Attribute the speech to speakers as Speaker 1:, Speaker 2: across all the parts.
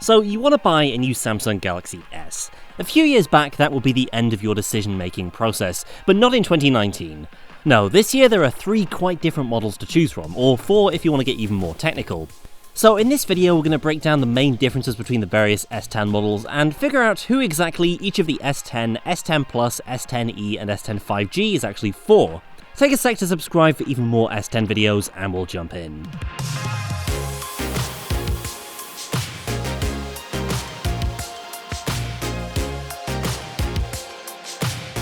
Speaker 1: So you want to buy a new Samsung Galaxy S. A few years back that would be the end of your decision-making process, but not in 2019. No, this year there are 3 quite different models to choose from, or 4 if you want to get even more technical. So in this video we're going to break down the main differences between the various S10 models and figure out who exactly each of the S10, S10 Plus, S10e and S10 5G is actually for. Take a sec to subscribe for even more S10 videos and we'll jump in.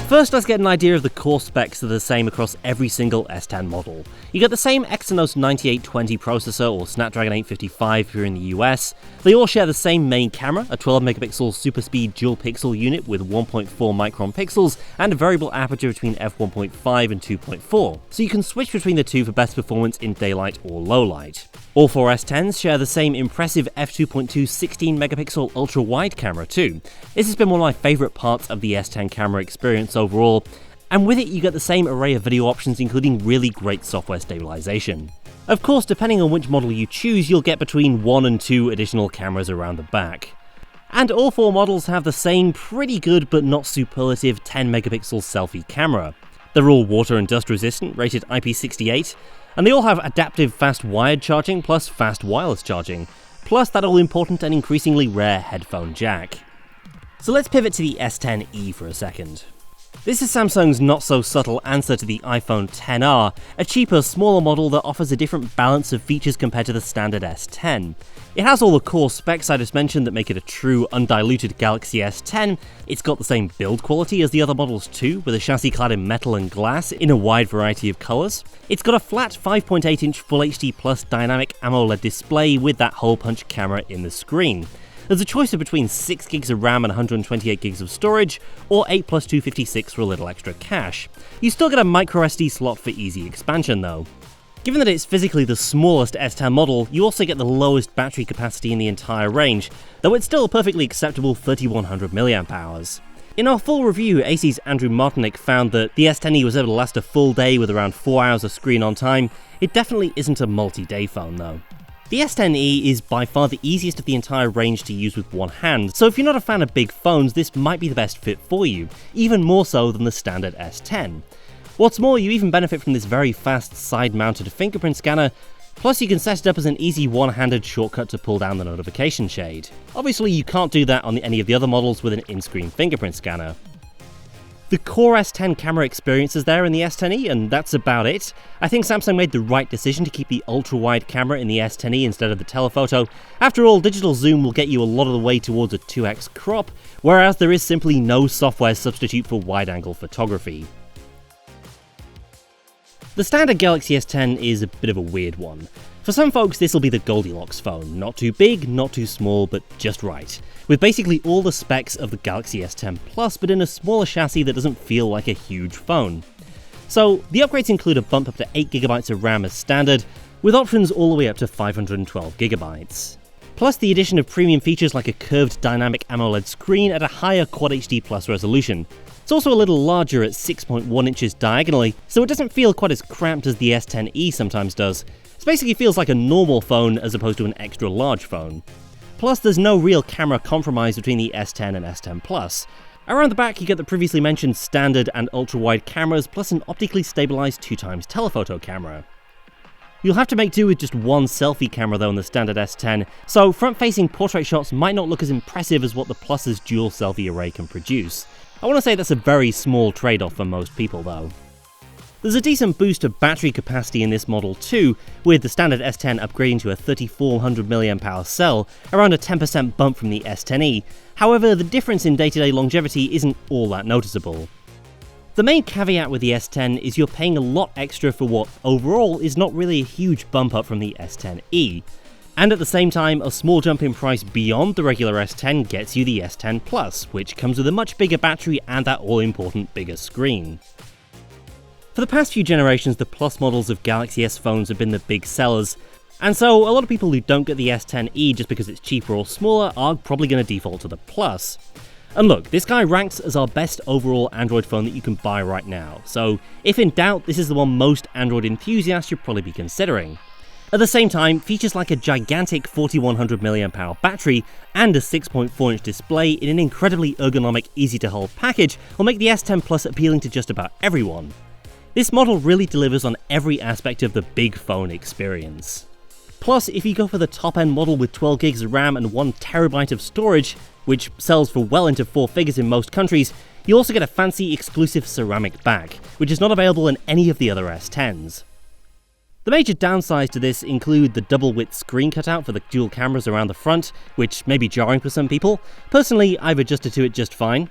Speaker 1: First, let's get an idea of the core specs that are the same across every single S10 model. You get the same Exynos 9820 processor or Snapdragon 855 if you're in the US. They all share the same main camera, a 12MP super speed dual pixel unit with 1.4 micron pixels and a variable aperture between f1.5 and 2.4, so you can switch between the two for best performance in daylight or low light. All 4 S10s share the same impressive f2.2 16MP ultra wide camera too. This has been one of my favourite parts of the S10 camera experience overall, and with it you get the same array of video options including really great software stabilisation. Of course, depending on which model you choose, you'll get between 1 and 2 additional cameras around the back. And all 4 models have the same pretty good but not superlative 10MP selfie camera. They're all water and dust resistant, rated IP68, and they all have adaptive fast wired charging plus fast wireless charging, plus that all important and increasingly rare headphone jack. So let's pivot to the S10e for a second. This is Samsung's not-so-subtle answer to the iPhone XR, a cheaper, smaller model that offers a different balance of features compared to the standard S10. It has all the core specs I just mentioned that make it a true, undiluted Galaxy S10. It's got the same build quality as the other models too, with a chassis clad in metal and glass in a wide variety of colours. It's got a flat 5.8-inch Full HD Plus dynamic AMOLED display with that hole-punch camera in the screen. There's a choice of between 6GB of RAM and 128GB of storage, or 8 plus 256 for a little extra cash. You still get a microSD slot for easy expansion though. Given that it's physically the smallest S10 model, you also get the lowest battery capacity in the entire range, though it's still a perfectly acceptable 3100 mAh. In our full review, AC's Andrew Martinick found that the S10e was able to last a full day with around 4 hours of screen on time. It definitely isn't a multi-day phone though. The S10e is by far the easiest of the entire range to use with one hand, so if you're not a fan of big phones, this might be the best fit for you, even more so than the standard S10. What's more, you even benefit from this very fast side-mounted fingerprint scanner, plus you can set it up as an easy one-handed shortcut to pull down the notification shade. Obviously you can't do that on any of the other models with an in-screen fingerprint scanner. The core S10 camera experience is there in the S10e, and that's about it. I think Samsung made the right decision to keep the ultra-wide camera in the S10e instead of the telephoto. After all, digital zoom will get you a lot of the way towards a 2x crop, whereas there is simply no software substitute for wide-angle photography. The standard Galaxy S10 is a bit of a weird one. For some folks this will be the Goldilocks phone, not too big, not too small, but just right, with basically all the specs of the Galaxy S10 Plus but in a smaller chassis that doesn't feel like a huge phone. So the upgrades include a bump up to 8GB of RAM as standard, with options all the way up to 512GB. Plus the addition of premium features like a curved dynamic AMOLED screen at a higher Quad HD Plus resolution. It's also a little larger at 6.1 inches diagonally, so it doesn't feel quite as cramped as the S10e sometimes does. It basically feels like a normal phone as opposed to an extra large phone. Plus there's no real camera compromise between the S10 and S10 Plus. Around the back you get the previously mentioned standard and ultra-wide cameras plus an optically stabilised 2x telephoto camera. You'll have to make do with just one selfie camera though in the standard S10, so front-facing portrait shots might not look as impressive as what the Plus's dual selfie array can produce. I want to say that's a very small trade-off for most people though. There's a decent boost of battery capacity in this model too, with the standard S10 upgrading to a 3400 mAh cell, around a 10% bump from the S10e. However, the difference in day-to-day longevity isn't all that noticeable. The main caveat with the S10 is you're paying a lot extra for what overall is not really a huge bump up from the S10e. And at the same time, a small jump in price beyond the regular S10 gets you the S10 Plus, which comes with a much bigger battery and that all-important bigger screen. For the past few generations, the Plus models of Galaxy S phones have been the big sellers, and so a lot of people who don't get the S10e just because it's cheaper or smaller are probably going to default to the Plus. And look, this guy ranks as our best overall Android phone that you can buy right now, so if in doubt, this is the one most Android enthusiasts should probably be considering. At the same time, features like a gigantic 4100 mAh battery and a 6.4-inch display in an incredibly ergonomic, easy-to-hold package will make the S10 Plus appealing to just about everyone. This model really delivers on every aspect of the big phone experience. Plus, if you go for the top-end model with 12 gigs of RAM and 1TB of storage, which sells for well into 4 figures in most countries, you also get a fancy exclusive ceramic back, which is not available in any of the other S10s. The major downsides to this include the double-width screen cutout for the dual cameras around the front, which may be jarring for some people. Personally, I've adjusted to it just fine.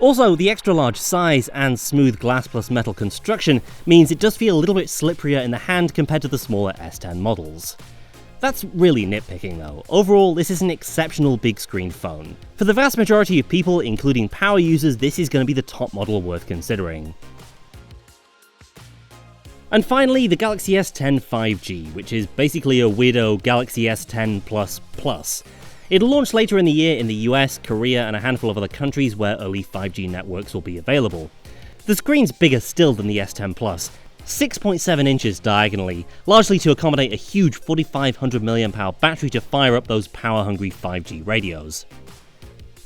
Speaker 1: Also, the extra large size and smooth glass plus metal construction means it does feel a little bit slipperier in the hand compared to the smaller S10 models. That's really nitpicking though. Overall, this is an exceptional big screen phone. For the vast majority of people, including power users, this is going to be the top model worth considering. And finally, the Galaxy S10 5G, which is basically a weirdo Galaxy S10 Plus Plus. It'll launch later in the year in the US, Korea, and a handful of other countries where early 5G networks will be available. The screen's bigger still than the S10 Plus, 6.7 inches diagonally, largely to accommodate a huge 4500 mAh battery to fire up those power-hungry 5G radios.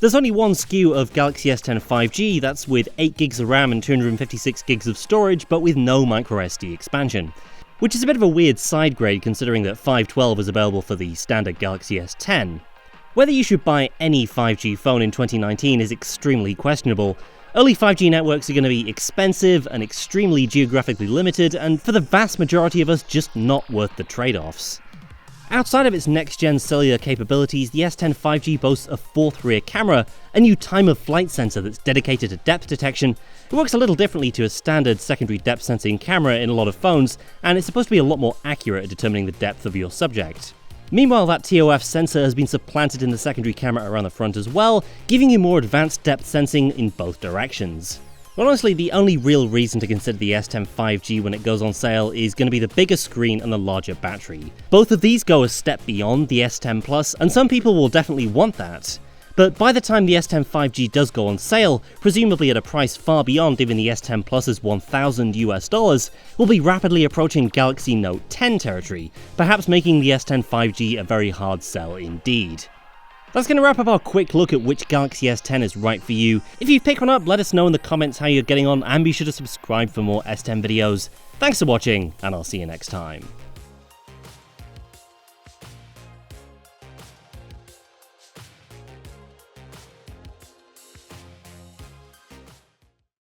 Speaker 1: There's only one SKU of Galaxy S10 5G that's with 8 gigs of RAM and 256 gigs of storage, but with no microSD expansion, which is a bit of a weird side grade considering that 512 is available for the standard Galaxy S10. Whether you should buy any 5G phone in 2019 is extremely questionable. Early 5G networks are going to be expensive and extremely geographically limited, and for the vast majority of us, just not worth the trade-offs. Outside of its next-gen cellular capabilities, the S10 5G boasts a fourth rear camera, a new time-of-flight sensor that's dedicated to depth detection. It works a little differently to a standard secondary depth sensing camera in a lot of phones, and it's supposed to be a lot more accurate at determining the depth of your subject. Meanwhile, that TOF sensor has been supplanted in the secondary camera around the front as well, giving you more advanced depth sensing in both directions. But honestly, the only real reason to consider the S10 5G when it goes on sale is going to be the bigger screen and the larger battery. Both of these go a step beyond the S10 Plus, and some people will definitely want that. But by the time the S10 5G does go on sale, presumably at a price far beyond even the S10 Plus's $1,000, we'll be rapidly approaching Galaxy Note 10 territory, perhaps making the S10 5G a very hard sell indeed. That's going to wrap up our quick look at which Galaxy S10 is right for you. If you've picked one up, let us know in the comments how you're getting on, and be sure to subscribe for more S10 videos. Thanks for watching, and I'll see you next time.